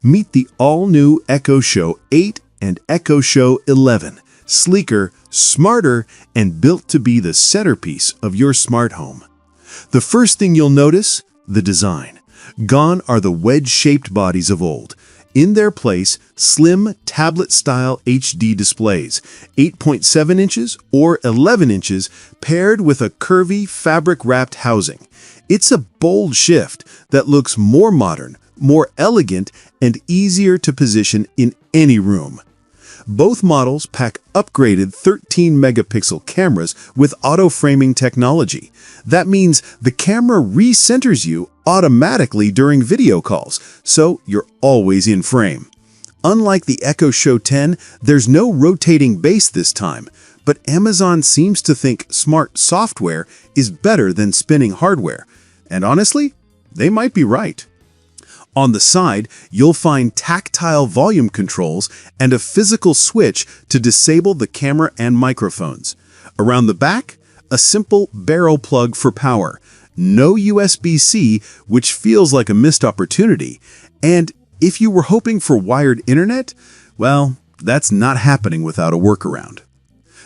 Meet the all-new Echo Show 8 and Echo Show 11. Sleeker, smarter, and built to be the centerpiece of your smart home. The first thing you'll notice, the design. Gone are the wedge-shaped bodies of old. In their place, slim tablet-style HD displays, 8.7 inches or 11 inches, paired with a curvy fabric-wrapped housing. It's a bold shift that looks more modern, more elegant, and easier to position in any room. Both models pack upgraded 13-megapixel cameras with auto-framing technology. That means the camera recenters you automatically during video calls, so you're always in frame. Unlike the Echo Show 10, there's no rotating base this time, but Amazon seems to think smart software is better than spinning hardware. And honestly, they might be right. On the side, you'll find tactile volume controls and a physical switch to disable the camera and microphones. Around the back, a simple barrel plug for power. No USB-C, which feels like a missed opportunity. And if you were hoping for wired internet, well, that's not happening without a workaround.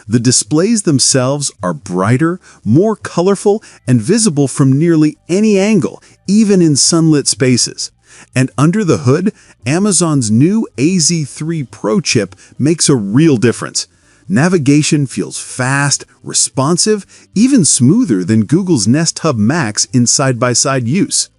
The displays themselves are brighter, more colorful, and visible from nearly any angle, even in sunlit spaces. And under the hood, Amazon's new AZ3 Pro chip makes a real difference. Navigation feels fast, responsive, even smoother than Google's Nest Hub Max in side-by-side use.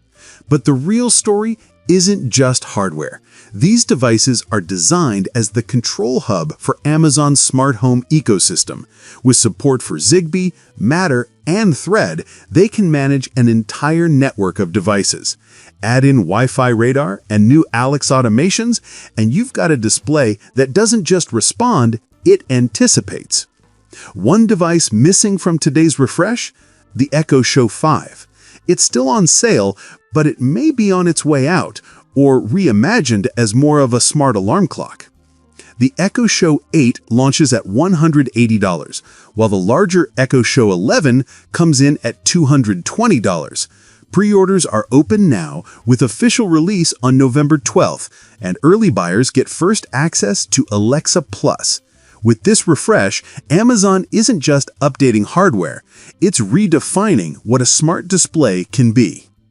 But the real story isn't just hardware. These devices are designed as the control hub for Amazon's smart home ecosystem. With support for Zigbee, Matter, and Thread, they can manage an entire network of devices. Add in Wi-Fi radar and new Alexa automations, and you've got a display that doesn't just respond, it anticipates. One device missing from today's refresh? The Echo Show 5. It's still on sale, but it may be on its way out, or reimagined as more of a smart alarm clock. The Echo Show 8 launches at $180, while the larger Echo Show 11 comes in at $220. Pre-orders are open now, with official release on November 12th, and early buyers get first access to Alexa Plus. With this refresh, Amazon isn't just updating hardware, it's redefining what a smart display can be.